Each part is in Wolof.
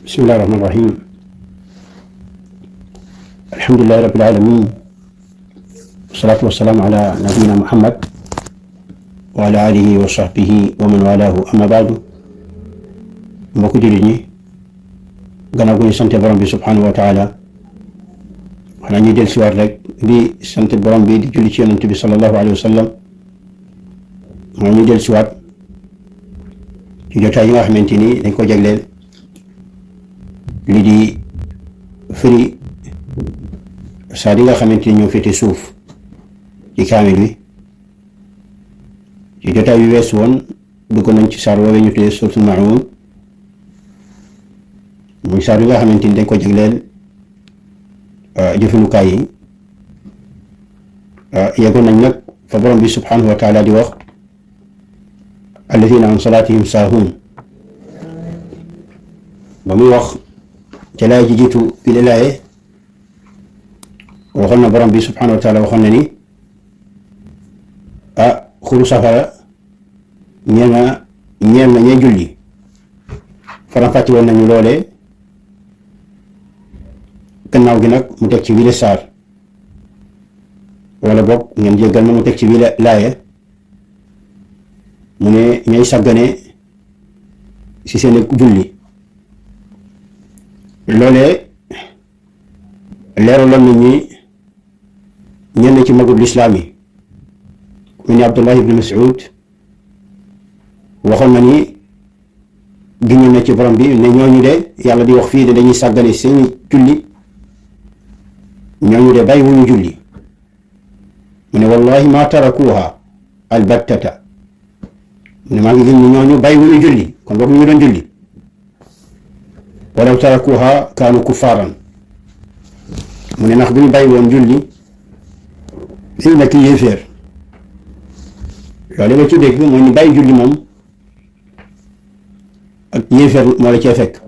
بسم الله الرحمن الرحيم. الحمد لله رب العالمين، والصلاة والسلام على نبينا محمد وعلى آله وصحبه ومن والاه. أما بعد، mbokk jullit ñi, gannaaw gu ñu sant borom bi subhanahu wa taala, xanaa ñuy del siwaat rek di sant borom bi di julli ci yonent bi sallallahu alayhi wa sallam. xanaa ñuy del siwaat ci jotaay yi nga xamante ni dañ ko jagleel li di firi saar yi nga xamante ni ñoo féete suuf ci kaamil bi. ci jotaay yu weesu woon dugg nañ ci saar woowee ñu tuddee suuratul Maa'uun, muy saar yi nga xamante ni dañ ko jagleel jëfandukaay yi. yeggoon nañ nag fa borom bi subhanahu wa taala di wax alladina an salaatihim saahuun. ba muy wax ca laay ji jiitu bi la laaye waxoon na borom bi subhanahu wa taala waxoon na ni xuru safara ñeel na ñay julli. faram-fàcce woon nañu loole. gannaaw gi nag mu teg ci wile saar, wala boog ngeen jéggal ma, mu teg ci wile laaye mu ne ñay sàggane ci seen julli. loolee leeraloon nañ ñi ñenn ci magub lislaam yi ku ni Abdullah ibn Mas'ud waxoon na ni giñu na ci borom bi ne ñooñu de yàlla di wax fii de dañuy sàggane seeni julli, ñooñu de bàyyi wuñu julli. mu ne wallahi ma tarakuha albattata, mu ne maa ngi giñ ni ñooñu bàyyi wuñu julli, kon boog ñu ngi doon julli. walaw tarakuha kaanu kuffaaran, mu ne ndax bu ñu bàyyi woon julli dañ nekk yéeféer. loolu nga ci dégg mooy ni bàyyi julli moom ak yéeféer moo la cee fekk.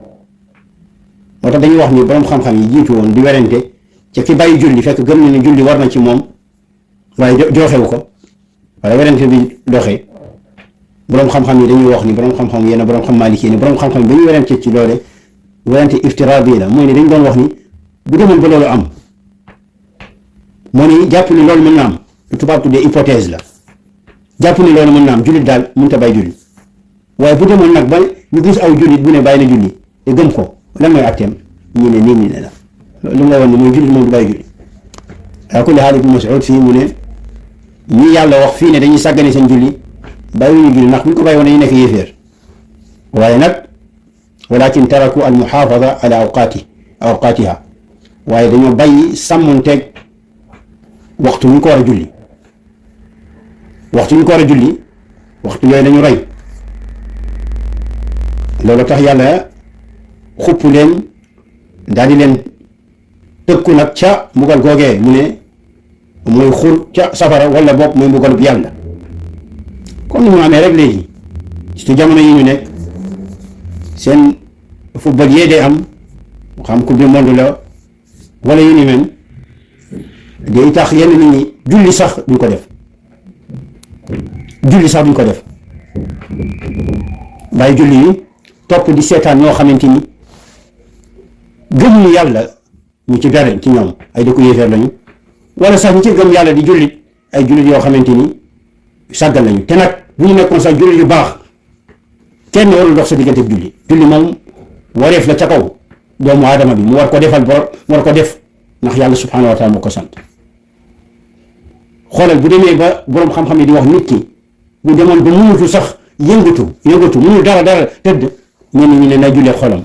moo tax dañuy wax ni borom xam-xam yi jiitu woon di werante ca ki bàyyi julli fekk gëm na ni julli war na ci moom waaye joxewu ko, wala werante bi doxee. borom xam-xam yi dañuy wax ni borom xam-xam yenn borom xam Maliki ni borom xam-xam yi ba ñuy werante ci loole werante iftiraadi la, mooy ni dañ doon wax ni bu demoon ba loolu am, moo ni jàpp ni loolu mën na am, lu tubaab tuddee hypothèse la. jàpp ni loolu mën na am, jullit daal mënut a bàyyi julli. waaye bu demoon nag ba ñu gis aw jullit bu ne bàyyi na julli te gëm ko, lan mooy atteem? ñu ne nii ñu ne la lu mu la woon ni mooy jullit moom du bàyyi julli. ala kulli haal Ibn Mas'ud fii mu ne ñi yàlla wax fii ne dañuy sàggane seen julli bàyyiwuñu julli, ndax bu ñu ko bàyyi woon dañuy nekk yéeféer. waaye nag walakin taraku al muhaafada ala awqaatiha, waaye dañoo bàyyi sàmmonteeg waxtu ñu ko war a julli. waxtu ñu ko war a julli, waxtu yooyu dañu rey. loolu tax yàlla xupp leen daal di leen tëkku nag ca mbugal googee, mu ne mooy xur ca safara, wala boog mooy mbugalub yàlla. comme ni mu amee rek léegi ci jamono yi ñu nekk, seen football yee day am, xam coupe du monde la wala yu ni mel, day tax yenn nit ñi julli sax duñ ko def. julli sax duñ ko def bàyyi julli yi topp di seetaan ñoo xamante ni gëmuñu yàlla, ñu ci dara ci ñoom ay dëkku yéefeer lañu, wala sax ñu ci gëm yàlla di jullit ay jullit yoo xamante ni sàggal lañu. te nag bu ñu nekkoon sax jullit yu baax, kenn warul dox sa diggante julli. julli moom wareef la ca kaw doomu aadama bi, mu war ko defal bor, mu war ko def ndax yàlla subhanahu wa taala moo ko sant. xoolal bu demee ba borom xam-xam yi di wax nit ki bu demoon ba mënutu sax yëngatu mënu dara tëdd, ñenn ñi ne na jullee xolam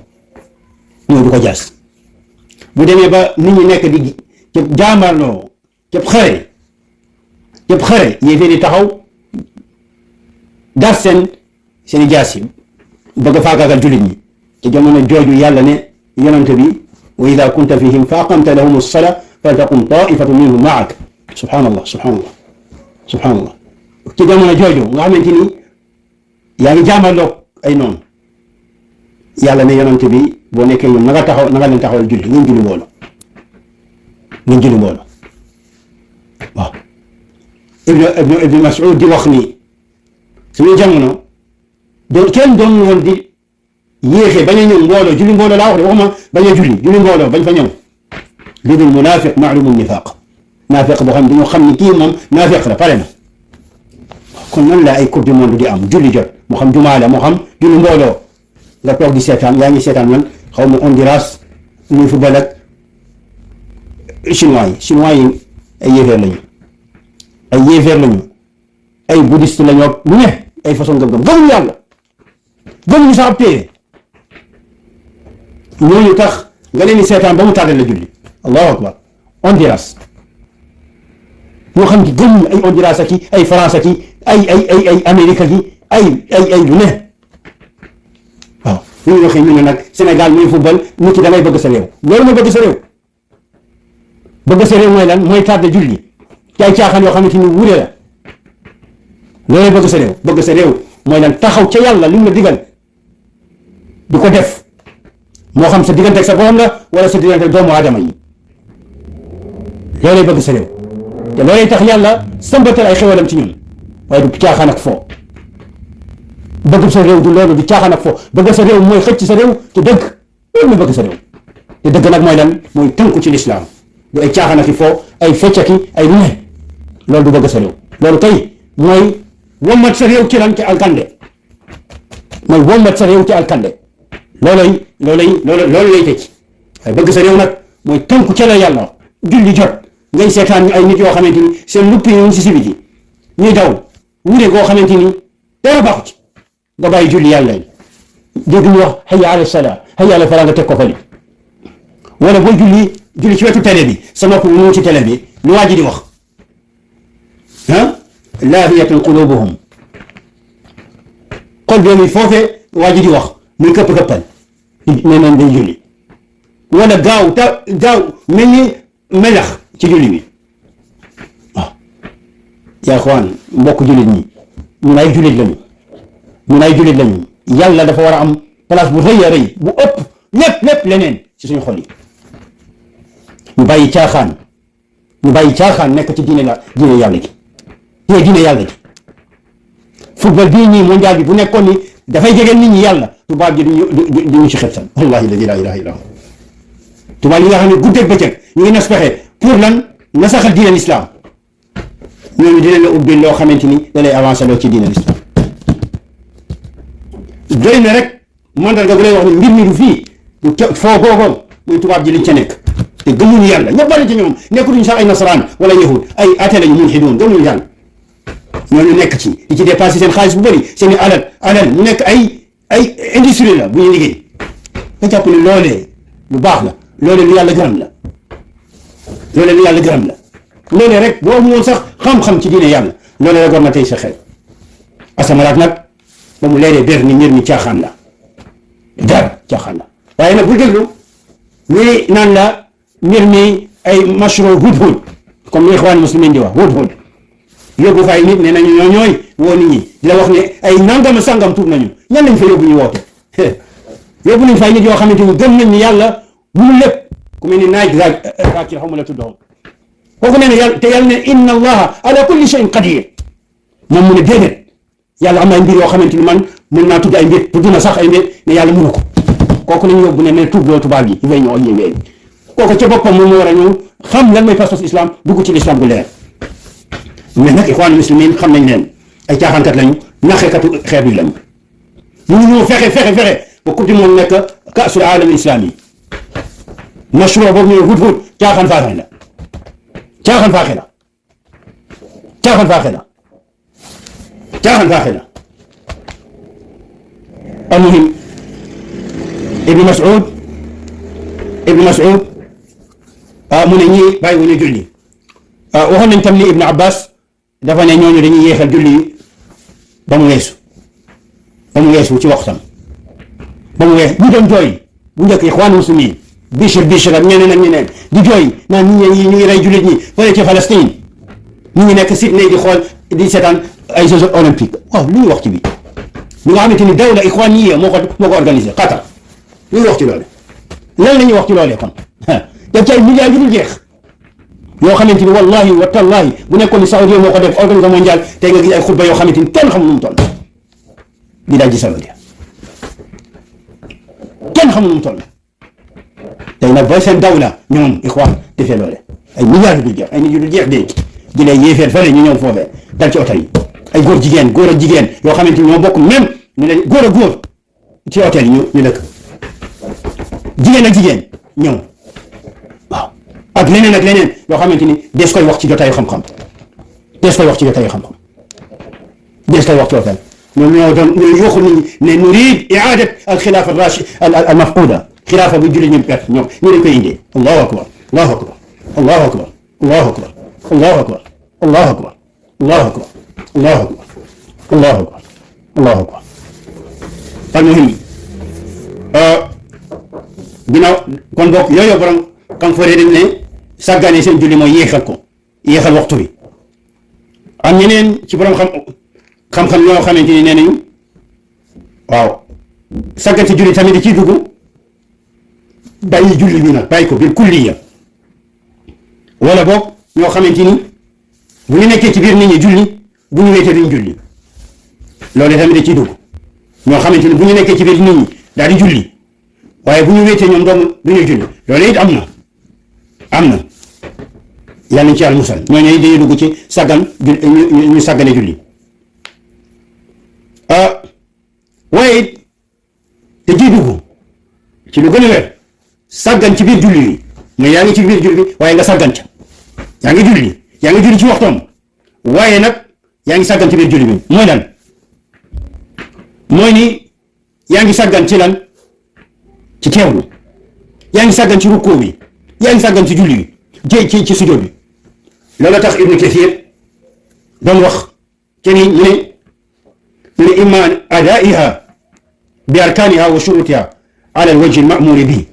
ñëw du ko jaas. bu demee ba nit ñi nekk di cëb jaamarloo cëb xare yéefee di taxaw dar seen jaas yi bëgg a faagaagal jullit ñi. te jamono jooju yàlla ne yonante bi wa ida kunta fihim fa aqamta lahum as-salaa faltaqum taifatun minhum maak. subhanallah ci jamono jooju nga xamante ni yaa ngi jaamarloo ay noonu, yàlla ne yonante bi boo nekkee ñoom na nga leen taxawal julli, ngeen julli mbooloo. waaw Ibn Mas'ud di wax ni suñu jamono kenn doon woon di yéexee bañ a ñëw mbooloo julli mbooloo laa wax de waxuma bañ a julli mbooloo bañ fa ñëw li dul munaafiq maalumu nifaaq naafiq boo xam ne dañoo xam ni kii moom naafiq la pare na. kon nan la ay coupe du monde di am julli jot moo xam jumaa la moo xam julli mbooloo nga toog di seetaan yaa ngi seetaan man xaw ma Honduras ñuy football ak chinois yi ay yéefeer lañu ay bouddhiste lañu ak lu ne ay façon gëm-gëm gëmuñu yàlla gëmuñu sax ab téere ñooñu tax nga leen di seetaan ba mu tardé la julli allahu akbar. Honduras ñoo xam ci gëmuñu ay Honduras ak ay France ak ay Amérique ak ay lu ne waaw ñu ngi waxee ñu ne nag Sénégal muy football nit ki da ngay bëgg sa réew loolu mooy bëgg sa réew. bëgg sa réew mooy lan mooy tardé julli ci ay caaxaan yoo xamante ni wuute la loolu bëgg sa réew mooy lan taxaw ca yàlla li mu la digal di ko def moo xam sa diggante ak sa borom la wala sa diggante ak doomu aadama yi loolu bëgg sa réew te loolu tax yàlla sambatal ay xewalam ci ñun waaye du caaxaan ak fo bëgg sa réew du loolu du caaxaan ak fo bëgg sa réew mooy xëcc sa réew te dëgg loolu mooy bëgg sa réew te dëgg nag mooy lan mooy tënku ci lislaam du ay caaxaan ak fo ay feccaki ay lu ne loolu du bëgg sa réew loolu kay mooy wommat sa réew ci lan ci alkande mooy wommat sa réew ci alkande loolu lay tëj waaye bëgg sa réew nag mooy tënku ca la yàlla julli jot ngay seetaan ñu ay nit yoo xamante ni seen lupp yi ñu si sibiti ñuy daw wuute koo xamante ni dara baaxu ci nga bàyyi julli yàlla yi dégg ñu wax hayya ala salaa hayya ala falaa nga teg ko fële wala boo julli ci wetu télé bi sa nopp mu ngi ci télé bi lu waa ji di wax laahiyatun qulubuhum xol boobu foofee waa ji di wax muy këpp-këppal nee nañ day julli wala gaaw mel ni melax ci julli bi waaw yaa xawaan mbokk jullit ñi ñun ay jullit lañu yàlla dafa war a am place bu rëy a rëy bu ëpp lépp leneen ci suñu xol yi ñu bàyyi caaxaan nekk ci diine yàlla gi diine yàlla gi football bii ñii mondial bi bu nekkoon ni dafay jegeel nit ñi yàlla tubaab ji duñu ci xebsal wallahi la ilaha illa tubaab yi nga xam ne guddeeg bëccëg ñu ngi nas pexe pour lan nasaxal diine l'islam ñooñu dinañ la ubbi loo xamante ni da lay avancé loo ci diine l'islam doy na rek mandarga bu lay wax ne mbir mi du fii foo googoom muy tubaab ji liñ ca nekk te gëmuñu yàlla ñëpp bari ci ñoom nekkuñu sax ay nasaraan wala yahud ay athée lañu mulhidoon gëmuñu yàlla ñooñu nekk ci di ci dépensé seen xaalis bu bëri seen i alal mu nekk ay industrie la bu ñuy liggéey nga jàpp ne loolee lu baax la loolee lu yàlla gërëm la loolee rek boo amoon sax xam-xam ci diine yàlla loolee rek war na tey sa xel asamalaat nag ba mu leeree bér ni mbir mi caaxaan la waaye nag bu déglu ñi naan la mbir mi ay mashru hudhud comme ni ixwaan muslimin di wax hudhud yóbbu fa ay nit ne nañu ñooy woo nit ñi di la wax ne ay nangam sangam tuub nañu ñan lañ fa yóbbu ñu woote yóbbu nañ fa ay nit yoo xamante ni gëm nañ ni yàlla mënul lépp ku mel ni naaj Zakir xaw ma la tuddoon kooku nee na yàlla te yàlla ne inna allaha ala kulli shay'in qadir moom mu ne déedéet yàlla am na ay mbir yoo xamante ni man mën naa tudd ay mbir tudd na sax ay mbir ne yàlla mënu ko kooku lañ yóbbu ne tuub loo tubaab yi ngay ñëw ak yéen kooku ca boppam moom moo war a ñëw xam lan mooy pas-pas islam dugg ci l'islam bu leer mais nag ixwaan muslimin xam nañ leen ay caaxaankat lañu naxekatu xeet yi lañu ñu ñëw fexe ba coupe du monde nekk kaasul aalam islami mashru boobu ñëw hut caaxaan faaxe la almuhim ibnu Mas'ud mu ne ñii bàyyi wu ñu julli waxoon nañ tam ni ibnu Abbas dafa ne ñooñu dañuy yéexal julli ba mu weesu ci waxtam ba mu weesu ñu doon jooy bu njëkk ixwaan muslimin Bishr ak ñeneen di jooy naan ñi ñu ngi rey jullit ñi fële ci Palestine ñu ngi nekk Sydney di xool di seetaan ay Jeux olympiques waaw lu ñuy wax ci bi ñu nga xamante ni dawla ixwaaniya moo ko organisé Qatar lu ñuy wax ci loole lan la ñuy wax ci loolee kon def ci ay milliards yu dul jeex yoo xamante ni wallahi wa tallahi bu nekkoon ni Saoudia moo ko def organisé mondial tey nga gis ay xutba yoo xamante ni kenn xamul nu mu toll di daal ci Saoudia kenn xamul nu mu toll tey nag booy seen dawla ñoom ixwaan defee loole ay milliards du jeex ay nit yu du jeex dee di lay yéefeer fële ñu ñëw foofee dal ci hôtel yi ay góor ak jigéen yoo xamante ni ñoo bokk même ñu ne góor ak góor ci hôtel yi ñu dëkk jigéen ak jigéen ñëw waaw ak leneen yoo xamante ni des koy wax ci jotaayu xam-xam des koy wax ci hôtel ñoom ñoo doon ñoo yooxu nit ñi ne nurid i'aadat al xilaafa rachid al mafquda xilaafa bu julli ñu perte ñoom ñu dañ koy indee allahu akbar allahu akbar allahu akbar allahu akbar allahu akbar allahu akbar allahu akbar allahu akbar allahu akbar allahu akbar al muhim ginnaaw kon bokk yooyu borom xam fore dañ ne sàggaane seen julli mooy yéexal waxtu bi am ñeneen ci borom xam-xam ñoo xamante ni nee nañu waaw sàggan ci julli tamit da ciy dugg bàyyi julli bi nag bàyyi ko bil kulliya wala boog ñoo xamante ni bu ñu nekkee ci biir nit ñi julli bu ñu wéetee duñ julli loolu tamit da ciy dugg ñoo xamante ni bu ñu nekkee ci biir nit ñi daal di julli waaye bu ñu wéetee ñoom dong du ñuy julli loolu it am na yàlla nañ ci yàlla musal ñooñu dañuy dugg ci sàggan ñu sàggane julli waaye it te ciy dugg ci lu gën a wér sàggan ci biir julli yi mais yaa ngi ci biir julli bi waaye nga sàggan ca yaa ngi julli ci waxtoom waaye nag yaa ngi sàggan ci biir julli bi mooy lan mooy ni yaa ngi sàggan ci lan ci teewlu yaa ngi sàggan ci rukkoo bi yaa ngi sàggan ci julli bi ci sujjóot bi loolu tax Ibnu Kathir doon wax ci ni ñu ne imma adaiha bi arkaniha wa shurutiha ala alwajhi almamuri bi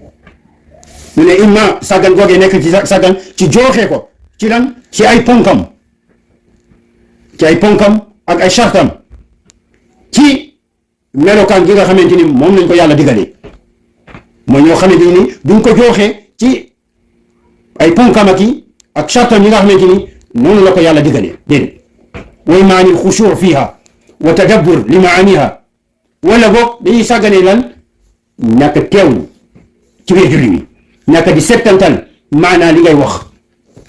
ñu ne imma sàggan googee nekk ci sàggan ci jooxee ko ci lan ci ay ponkam ak ay chartam ci melokaan gi nga xamante ni moom lañ ko yàlla digalee mooy ñoo xamante ni duñ ko jooxee ci ay ponkam ak chartam yi nga xamante ni noonu la ko yàlla digalee déedéet way maani xushuu fiha wa tadabbur li maaniha wala boog dañuy sàgganee lan ñàkk teewlu ci biir julli bi ñàkk di settantal maanaa li ngay wax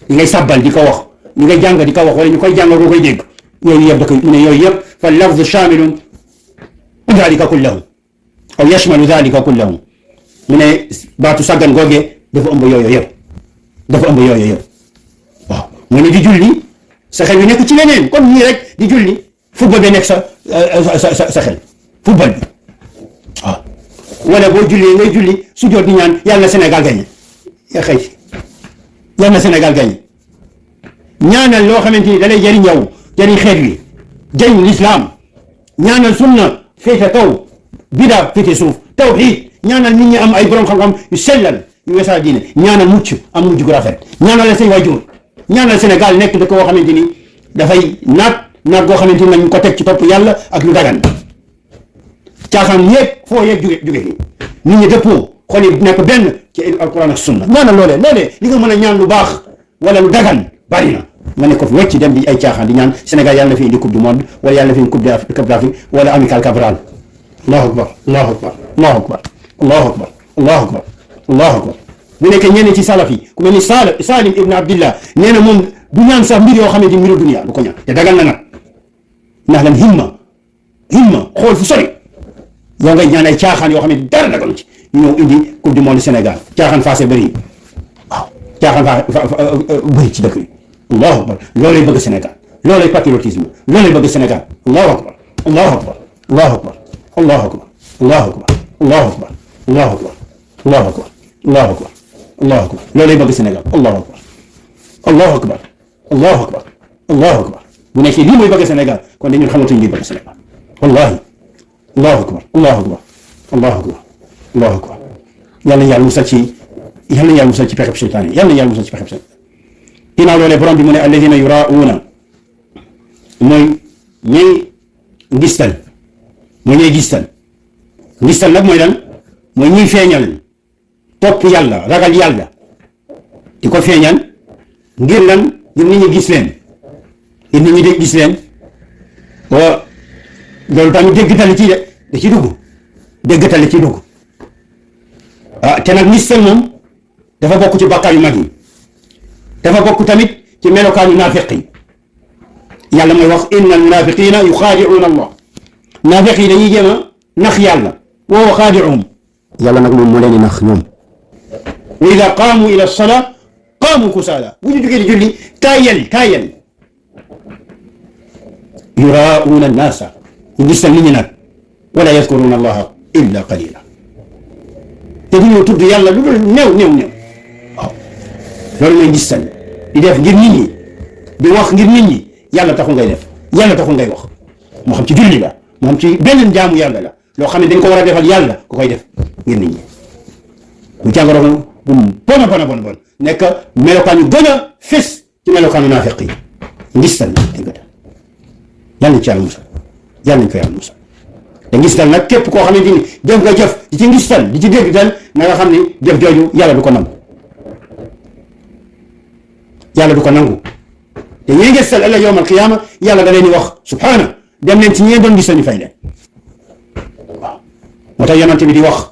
li ngay sàbbal di ko wax li ngay jàng di ko wax wala ñu koy jàng ko koy dégg yooyu yëpp da koy mu ne yooyu yëpp fa lafzu shaamilun dalika kullahu aw yashmalu dalika kullahu mu ne baatu sàggan googee dafa ëmb yooyu yëpp waaw mu ne di julli sa xel bi nekk ci leneen comme nii rek di julli football bi nekk sa xel football bi waaw wala boo julli ngay julli su jot di ñaan yàlla na Sénégal gagné yàlla na Sénégal gagné ñaanal loo xamante ni da lay jëriñ yow jëriñ xeet wi jëriñ lislaam ñaanal sunna féete kaw bida féete suuf tawxiid ñaanal nit ñi am ay borom xam-xam yu sellal yu weesaa diine ñaanal mucc am mujj gu rafet ñaanal la say waajur ñaanal Sénégal nekk dëkk boo xamante ni dafay naat goo xamante ni nañ ko teg ci topp yàlla ak lu dagan caaxaan yéeg foo yeeg jóge fi nit ñi dëppoo xol yi nekk benn ci alquran ak sunna ñaanal loolee li nga mën a ñaan lu baax wala lu dagan bari na nga ne ko fi wecc dem di ay caaxaan di ñaan Sénégal yàlla na fi indi coupe du monde wala yàlla na fi indi coupe d'Afrique wala amical Cabral allahu akbar allahu akbar allahu akbar allahu akbar allahu akbar allahu akbar bu nekkee ñenn ci salaf yi ku mel ni Salim ibn Abdillah nee na moom du ñaan sax mbir yoo xamante ni mbiru dunia du ko ñaan te dagal na nag ndax lan himma xool fu sori yow ngay ñaan ay caaxaan yoo xam ne dara dagalu ci ñu ñëw indi coupe du monde Sénégal caaxaan faase bëri waaw caaxaan bëri ci dëkk yi allahu akbar loolay bëgg Sénégal loolay patriotisme loolay bëgg Sénégal allahu akbar allahu akbar allahu akbar allahu akbar allahu akbar allahu akbar allahu akbar allahu akbar allahu akbar allahu akbar loolay bëgg Sénégal allahu akbar allahu akbar allahu akbar allahu akbar bu nekkee lii mooy bëgg Sénégal kon dañu xamatuñ lii bëgg Sénégal wallahi allahu akbar allahu akbar allahu akbar allahu akbar yàlla na yàlla musal ci pexeb seytaane yàlla na yàlla musal ci pexeb seytaane ginnaaw loolee borom bi mu ne alladina yurauna mooy ñay ngistal ngistal nag mooy lan mooy ñuy feeñal topp yàlla ragal yàlla di ko feeñal ngir lan ngir nit ñi gis leen loolu tamit déggtal ci da ci dugg te nag ngistal moom dafa bokk ci bàkkaar yu mag yi, dafa bokk tamit ci melokaanu naafiq yi. yàlla mooy wax inna al munafiqina yuxaadicuuna allah, naafiq yi dañuy jéem a nax yàlla, wa huwa xaadicuhum, yàlla nag moom moo leen di nax ñoom. wa ida qaamu ila salaa qaamu kusaala, bu ñu jógee di julli taayel yuraauuna annaasa, ñu gisal nit ñi nag, wala yadkuruuna allaha illa qalila, te du ñu tudd yàlla lu dul néew. waaw loolu mooy gisal, di def ngir nit ñi, di wax ngir nit ñi, yàlla taxul ngay def, yàlla taxul ngay wax. moo xam ci julli la, moo xam ci benn jaamu yàlla la, loo xam ne dañ ko war a defal yàlla ku koy def ngir nit ñi. bu jàngoro bu bon nekk melokaan yu gën a fés ci melokaanu naafiq yi, ngistal dañ ko def. yàlla nañ ci yàlla musal, yàlla nañ ko yàlla musal. te ngistal nag képp koo xamante ni def nga jëf di ci ngistal, di ci dégg dal, na nga xam ni jëf jooju yàlla du ko nangu, yàlla du ko nangu. te ñi ngistal ëllëg yawmal qiyaama yàlla da leen di wax subhaana, dem leen ci ñi doon ngistal ñu fay leen. waaw moo tax yonent bi di wax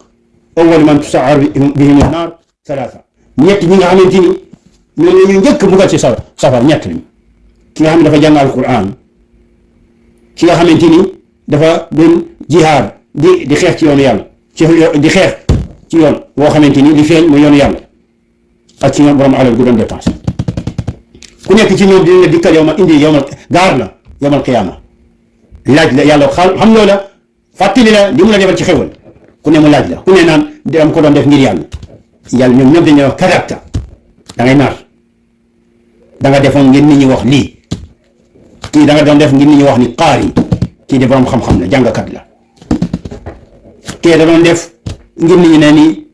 awwalu man tusa'ar bihim an-naar salaasa, ñett ñi nga xamante ni ñoom la ñu njëkk buggal ci safar, ñett lañu. ki nga xam ne dafa jàng alquran, ki nga xamante ni dafa doon jihaad di xeex ci yoonu yàlla, di xeex ci yoon boo xamante ni li feeñ mooy yoonu yàlla, ak ci ñoom borom alal gu doon dépensé. ku nekk ci ñoom dina la dikkal gaar la yawmal qiyaama, laaj la yàlla xam loola, fàttali la li mu la defal ci xewal, ku ne mu laaj la, ku ne naan dama ko doon def ngir yàlla ñoom dañuy wax kadabta, da ngay nar, da nga defoon ngir nit ñi wax lii, kii da nga doon def ngir nit ñi wax ni qaari, kii de borom xam-xam la, jàngkat la, kii da doon def ngir nit ñi ne ni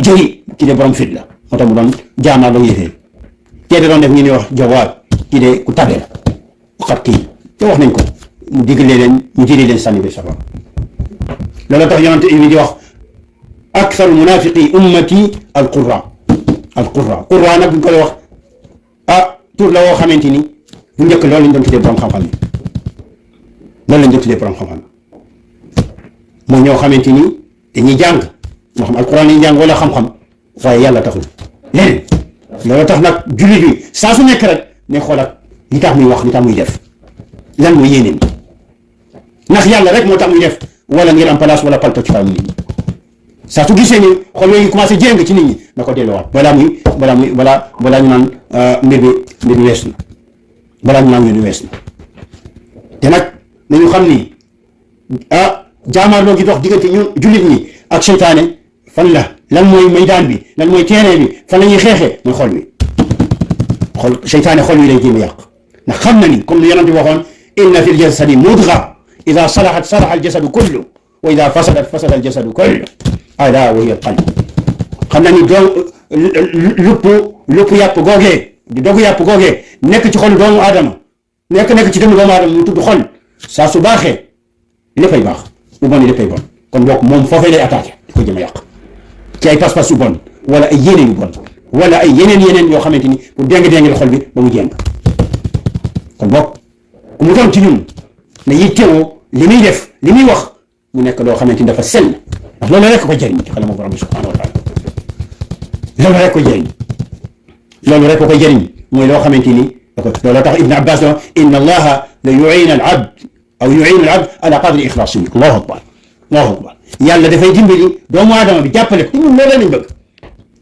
jëri, kii de borom fit la, moo tax mu doon jaamaar la yéefee, kii da doon def ngir ñuy wax jawaab, kii de ku tabe la, xat kii te wax nañ ko, mu diggalee leen ñu jëlee leen sànni bi safara. loolu tax yonent bi di wax aktharu munafiqi ummati al-qurra nag bu ñu koy wax tur la woo xamante ni bu njëkk loolu lañ doon tuddee borom xam-xam yi, loolu lañ doon tuddee borom xam-xam mooy ñoo xamante ni dañuy jàng, moo xam alquran lañuy jàng wala xam-xam, waaye yàlla taxul leneen. loolu tax nag jullit bi saa su nekk rek ne xoolaat li tax muy wax, li tax muy def, lan mooy yéeneen, ndax yàlla rek moo tax muy def, wala ngir am place wala palto ci kaw nit ñi. saa su gisee ni xol yooyu commencé jéng ci nit ñi na ko delloowaat balaa ñu naan mbir bi wees na, balaa ñu naan mbir bi wees na. te nag nañu xam ni jaamaarloo gi dox diggante ñun jullit ñi ak seytaane fan la, lan mooy maydaan bi, lan mooy terrain bi, fan la ñuy xeexee, mooy xol wi. seytaane xol wi lay jéem a yàq, ndax xam na ni comme li yonent bi waxoon inna fil jasadi mudga ida salahat salaha aljasadu kullu wa ida fasadat fasada aljasadu kullu ala wa hiya alqalb. xam na ni lupp yàpp googee di dogu yàpp googee nekk ci xolu doomu aadama, nekk ci dënnu doomu aadama mu tudd xol, saa su baaxee léppay baax, bu bon léppay bon. kon bokk moom foofee lay attaqué di ko jëm a yàq ci ay pas-pas yu bon, wala ay yéene yu bon, wala ay yeneen yoo xamante ni pour déng-déngal xol bi ba mu jéng. kon bokk ku mu doon ci ñun ne yittewoo li muy def, li muy wax mu nekk loo xamante ni dafa sell, ndax loolu rek ko jëriñ ci xalamu borom bi subhanahu wa taala. loolu rek ko jëriñ mooy loo xamante ni loolu tax Ibn Abbas la inna allaha la yu'inu al-abd ala qadri ikhlasihi. allahu akbar. yàlla dafay dimbali doomu aadama bi jàppale ko, ñun loolu lañ bëgg.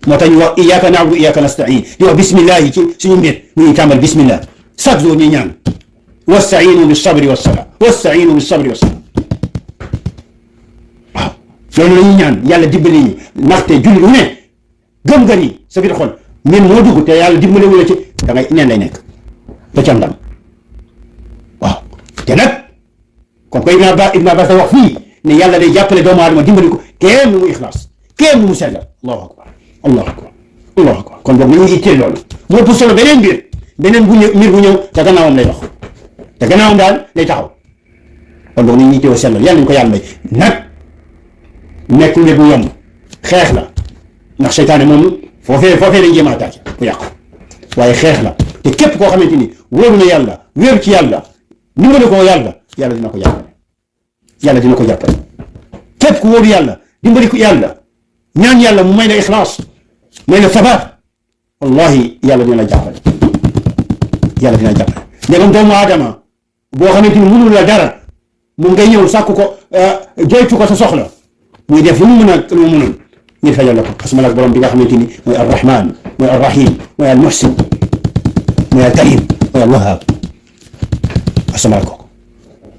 moo tax ñu wax iyyaka na'budu wa iyyaka nasta'in, di wax bismillah yi ci suñu mbir ñuy tàmbal bismillah chaque jour ñu ñaan wasta'inu bis-sabri was-salah, wasta'inu bis-sabri was-salah. waaw loolu la ñuy ñaan yàlla dimbali ñu, ndaxte julli wu ne gëm nga ni sa biir xol min moo dugg te yàlla dimbali wu la ci, da ngay neen lay nekk da ca ndam. waaw te nag comme que Ibn Abbas da wax fii ne yàlla day jàppale doomu aadama dimbali ko kéem mu ixlaas, kéem mu sellal. allahu akbar. kon boog nañu itteel loolu moo pour solo beneen mbir bu ñëw te gannaawam lay dox, te gannaawam daal lay taxaw. kon boog nañu itteel sellal, yàlla nañu ko yàlla may nag nekk mbir bu yomb, xeex la, ndax seytaane moom foofee lañ jéem a attaqué ku yàqu, waaye xeex la. te képp koo xamante ni wóoru na yàlla, wéeru ci yàlla, dimbali ko yàlla dina ko jàppale. képp ku wóoru yàlla, dimbali ko yàlla, ñaan yàlla mu may la ixlaas may la sabaat wallahi yàlla dina la jàppale yàlla dina jàppale ndegam doomu aadama boo xamante ni mënul la dara mu ngay ñëw sàkk ko joytu ko sa soxla muy def lu mu mën a lu mu mënul ngir fajal la ko asma lak borom bi nga xamante ni mooy arrahman mooy arrahim mooy almuhsin mooy alkarim mooy alwahab asma lak ko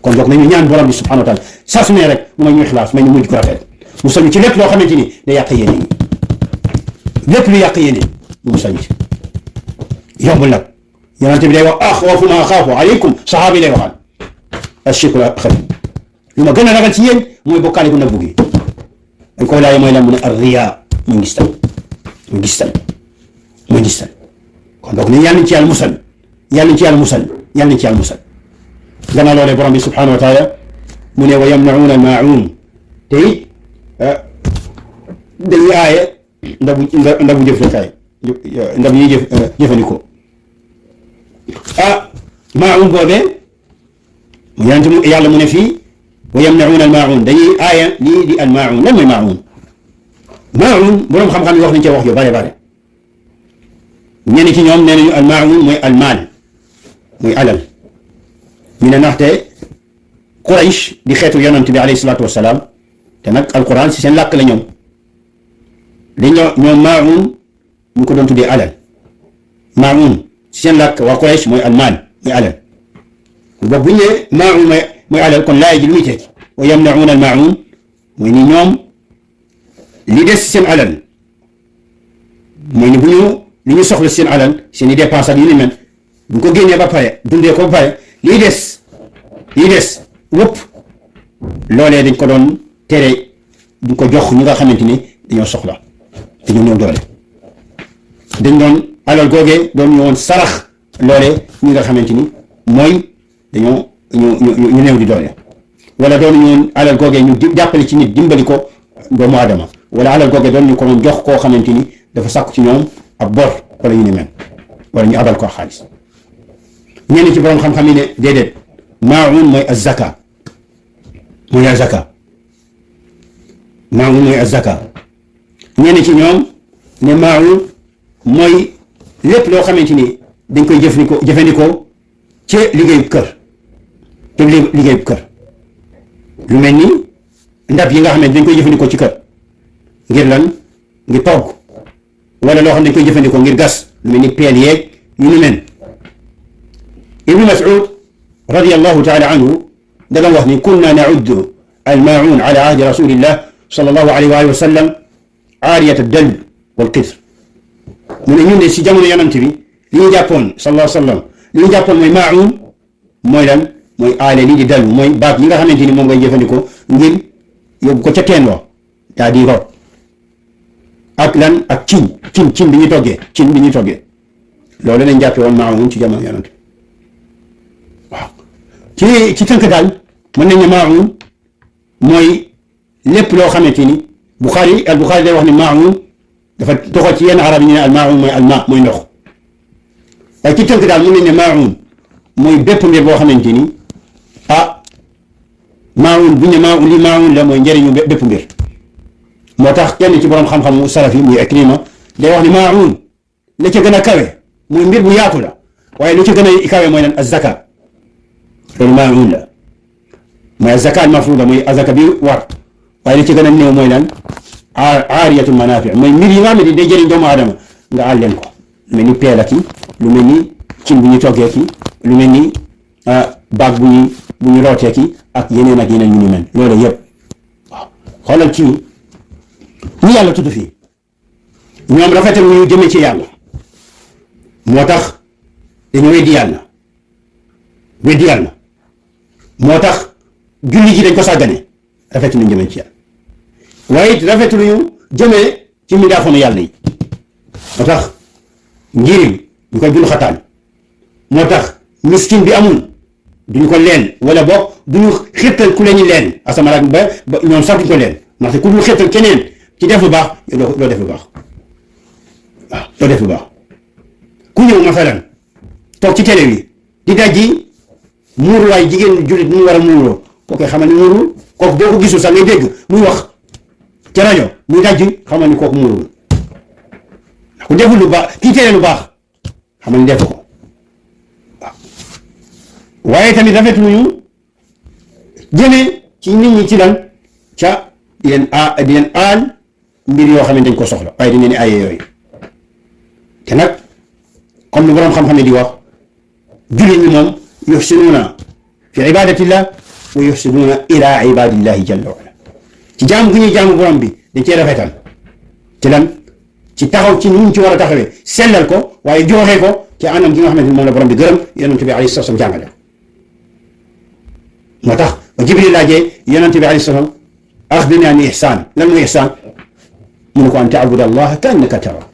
kon donc nañu ñaan borom bi subhanahu wa taala saa su ne rek mu may ñu ixlaas may ñu mujj ko rafet mu sañu ci lépp loo xamante ni day yàq yéene lépp lu yàq yéene mu sañu ci yombul nag yonente bi day wax axwafu ma axaafu aleykum sahaaba yi lay waxal ashirkul akbar lu ma gën a ragal ci yéen mooy bokkaale gu nëbbu gi dañ koy laaj mooy lan mu ne ar riya mu ngistal mu ngistal mu ngistal kon donc ni yàlla nañ ci yàlla musal yàlla nañ ci yàlla musal yàlla nañ ci yàlla musal gannaaw loolee borom bi subhanahu wa taala mu ne wa yamnauna almaun te it dañuy aaye ndabu jëflekaay ndab yi jëfandikoo maun boobee mu yàlla mu ne fii wa yamnauna almaun dañuy aaye lii di almaun lan mooy maun borom xam-xam yi wax nañ cee wax yu bare bare ñenn ci ñoom nee nañu almaun mooy almaal muy alal ñu ne ndaxte Quraysh di xeetu yonent bi alayhi salaatu wasalaam te nag alquran si seen làkk la ñoom ñoom maun ñu ko doon tuddee alal maun si seen làkk waa Quraysh mooy almaal muy alal boobu bu ñu nee maun mooy alal kon laay ji lu muy tekki wa yamnauna almaun mooy ni ñoom li des si seen alal mooy ni bu ñu li ñu soxla si seen alal seen i dépense ak yu ni mel bu ko génnee ba pare dundee ko ba pare lii des wëpp loolee dañ ko doon tere duñ ko jox ñi nga xamante ni dañoo soxla te ñu ñëw doole dañ doon alal googee doon ñu woon sarax loolee ñi nga xamante ni mooy dañoo ñu néew di doole wala doon ñu woon alal googee ñu jàppale ci nit dimbali ko doomu aadama wala alal googee doon ñu ko doon jox koo xamante ni dafa sàkku ci ñoom ab bor wala ñu ni mel wala ñu abal ko xaalis ñenn ci borom xam-xam yi ne déedéet maun mooy azaka mooy azaka maun mooy azaka ñenn ci ñoom ne maun mooy lépp loo xamante ni dañ koy jëfandikoo ci liggéeyub kër te liggéeyub kër lu mel ni ndab yi nga xam ne dañ koy jëfandikoo ci kër ngir lan ngir togg wala loo xam ne dañ koy jëfandikoo ngir gas lu mel ni peel yeeg yu ni mel ibnu Mas'ud radiyallahu taala anhu daga wax ni kunna na'uddu almaun ala ahdi rasulillah sallallahu alayhi wa sallam aariyat ad-dalb wal qitr mu ne ñun de si jamono yonent bi li ñu jàppoon sallallahu alayhi wa sallam li ñu jàppoon mooy maun mooy lan mooy aale lii di dalb mooy baat yi nga xamante ni moom ngay jëfandikoo ngir yóbbu ko ca teen wa daa di root ak lan ak cin bi ñuy toggee loolu lañ jàppe woon maun ci jamono yonent bi waaw ci tënk daal mën nañ ne maun mooy lépp loo xamante ni Buxaari day wax ni maun dafa doxal ci yenn arab yi ñu ne al maun mooy alma mooy ndox waaye ci tënk daal mën nañ ne maun mooy bépp mbir boo xamante ni maun bu ñu ne maun li maun la mooy njëriñu bépp mbir moo tax kenn ci borom xam-xamu salaf yi muy Ikrima day wax ni maun la ca gën a kawe mooy mbir bu yaatu la waaye lu ca gën a kawe mooy lan azaka loolu maun la mooy azaka al mafruda mooy azaka bi war waaye li ci gën a néew mooy lan aariyatul manafi mooy mbir yi nga xam ne day jëriñ doomu aadama nga àll leen ko lu mel ni peela ki lu mel ni cin bu ñu toggee ki lu mel ni baag bu ñu rootee ki ak yeneen yu ni mel loolu yëpp waaw xoolal ci ñu yàlla tudd fii ñoom rafetal ñu jëmee ci yàlla moo tax dañu weddi yàlla moo tax julli ji dañ ko sàggane rafetu lu ñu jëmee ci yàlla waaye it rafetu lu ñu jëmee ci mindaafoonu yàlla yi moo tax njirim ñu koy bul xataan moo tax miskin bi amul duñu ko leen wala boog duñu xirtal ku leen ñu leen asamaraak ba ñoom sax duñu ko leen ndaxte ku dul xirtal keneen ci def lu baax doo def lu baax waaw doo def lu baax ku ñëw masalan toog ci télé bi di dajji muuruwaay jigéen jullit mu war a muuroo kooku xamal ne muurul kooku boo ko gisul sax ngay dégg muy wax ci rajo muy dajji xamal ni kooku muuruwul ku deful lu baax kii tere lu baax xamal ni def ko waaw waaye tamit rafetluñu jëme ci nit ñi ci lan ca di leen aal mbir yoo xam ne dañ ko soxla waaye dañ leen aaye yooyu te nag comme lu borom xam-xam ne di wax jullit ñi moom yuhsinuuna fi ibadatillah wa yuhsinuuna ila ibadillahi jalla wa ala ci jaamu gi ñuy jaamu borom bi dañ cee rafetal ci lan ci taxaw ci ñu ci war a taxawee sellal ko waaye joxe ko ci anam gi nga xamante ni moom la borom bi gërëm yonent bi alayhi salaam jàngale moo tax ba Jibril laajee yonent bi alayhi salaam axbirnii an ihsaan lan mooy ihsaan mu ne ko an ta'buda allaha ka annaka taraah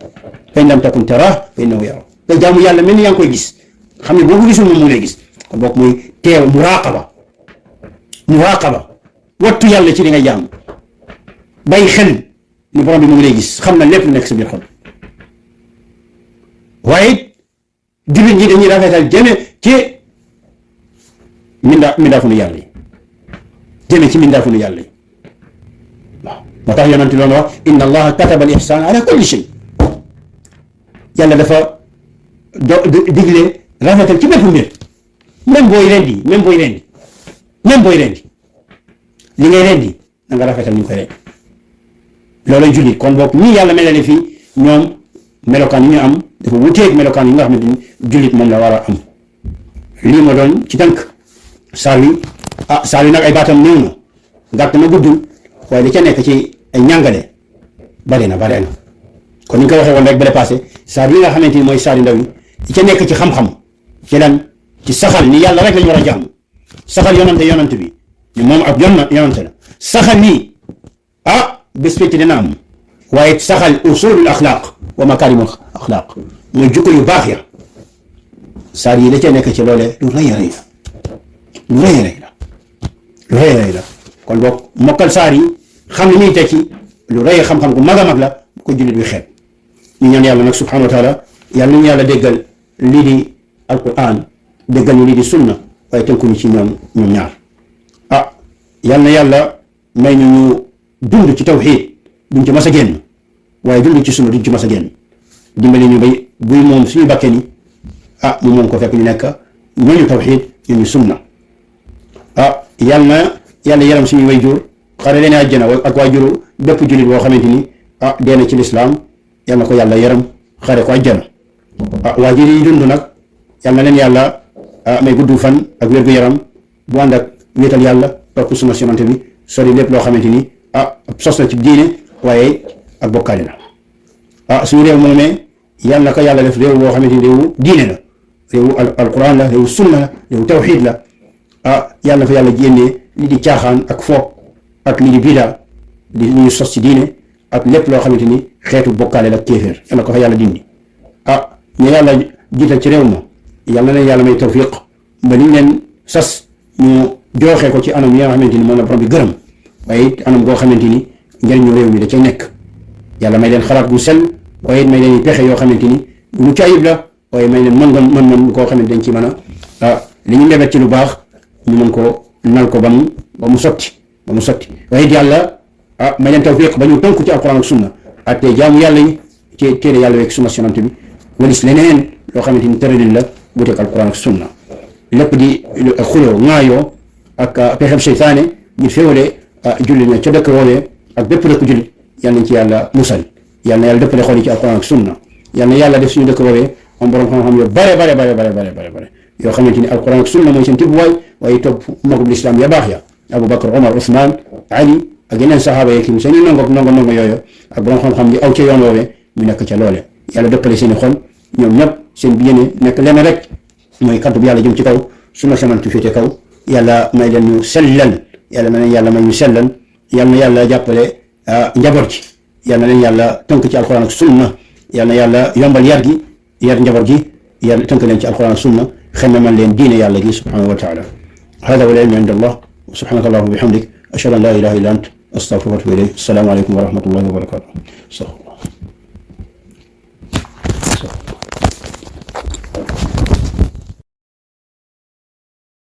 fa in lam takun taraah fa innahu yaraak nga jaamu yàlla mel ni yaa ngi koy gis xam ne boo ko gisul moom mu lay gis kon boog muy teew muraqaba wattu yàlla ci li ngay jaamu bàyyi xel ni borom bi mu ngi lay gis xam na lépp lu nekk sa biir xol waaye jullit ñi dañuy rafetal jëme ci mindaafu nu yàlla yi jëme ci mindaafu nu yàlla yi waaw moo tax yonent loolu wax inna allaha kataba al ihsana ala kulli shay yàlla dafa digle rafetal ci bépp mbir même booy rendi li ngay rendi na nga rafetal ñu koy rendi loolay jullit kon boog ñii yàlla melale fii ñoom melokaan yi ñu am dafa wuteeg melokaan yi nga xamante ni jullit moom la war a am lii ma doon ci tënk saar wi nag ay baatam néew na gàtt na guddul waaye li ca nekk ci ay ñàngale bare na kon ni ñu ko waxee woon rek bale passé saar yi nga xamante ni mooy saar yu ndaw yi li ca nekk ci xam-xam ci lan ci saxal ni yàlla rek lañu war a jàmm saxal yonante bi ni moom ab yonante la saxal nii bés pécc dina am waaye saxal usulul axlaaq wa makaarimul axlaaq mooy jukko yu baax ya saar yi la ca nekk ci loole lu rëy la kon boog mokkal saar yi xam li ñuy tekki lu rëy xam-xam gu mag a mag la bu ko jullit bi xeeb ñu ñaan yàlla nag subhanahu wa taala yàlla nañu yàlla déggal lii di alquran déggal ñu lii di sunna waaye tënkuñu ci ñoom ñaar yàlla na yàlla may ñu dund ci tawxiid duñ ci mas a génn waaye dund ci sunna duñ ci mas a génn dimbali ñu bay buy moom suñu bakke ni mu moom ko fekk ñu nekk ñooñu tawxiid ñooñu sunna yàlla na yàlla yaram suñuy way jur xare leen àjjana ak waajuru bépp jullit boo xamante ni dee na ci lislaam yàlla na ko yàlla yaram xare ko àjjana waajur yi dund nag yàlla na leen yàlla may gudd fan ak wér-gu-yaram bu ànd ak wéetal yàlla topp sunna yonent bi sori lépp loo xamante ni sos na ci diine waaye ak bokkaale la suñu réew moomee yàlla na ko yàlla def réew boo xamante ni réewu diine la réewu alquran la réewu sunna la réewu tawxiid la yàlla na fa yàlla génnee li di caaxaan ak fo ak li di bida li ñuy sos ci diine ak lépp loo xamante ni xeetu bokkaale la kéeféer yàlla ko fa yàlla dindi ñu yàlla jiital ci réew ma yàlla na leen yàlla may tawfiq ba liñ leen sas ñu jooxee ko ci anam yi nga xamante ni moom la borom bi gërëm waaye it anam goo xamante ni njëriñu réew mi da ca nekk yàlla may leen xalaat bu sell waaye it may leen pexe yoo xamante ni lu mucc ayib la waaye may leen mën koo xamante dañ ci mën a li ñu mbébét ci lu baax ñu mën ko nal ko ba mu sotti waaye it yàlla may leen tawfiq ba ñu tënku ci alquran ak sunna ak te jaamu yàlla yi ci téere yàlla weeg sunna yonent bi walis leneen loo xamante ni tëralin la bu teg alquran ak sunna lépp di xuloo ŋaayoo ak pexeb seytaane ngir féewale jullit ña ca dëkk woowee ak bépp dëkk jullit yal nañ ci yàlla musal yal na yàlla dëppale xool yi ci alquran ak sunna yal na yàlla def suñu dëkk woowee am borom xam-xam yoo bare yoo xamante ni alquran ak sunna mooy seen tibbuwaay waaye topp magub lislaam ya baax ya Abu Bakr Omar Ousmane Ali ak yeneen saxaaba yi kii seen i ndongo yooyu ak borom xam-xam yi aw ca yoon woowee ñu nekk ca loole yàlla dëppale seen i xol ñoom ñëpp seen biéne nekk lenn rek mooy kaddu bi yàlla jëm ci kaw sunna samantu féete kaw yàlla may leen ñu sellal yàlla na leen yàlla may ñu sellal yàlla na yàlla jàppale njaboot ji yàlla na leen yàlla tënk ci alquran ak sunna yàlla na yàlla yombal yar njaboot gi yàlla tënk leen ci alquran ak sunna xemmemal leen diine yàlla gi subhanahu wa taala hada wal ilmu inda allah subhanaka allahumma wa bihamdik ashhadu an la ilaha illa ant astaghfiruka wa atubu ilayk assalamu alaykum wa rahmatullahi wa barakatuh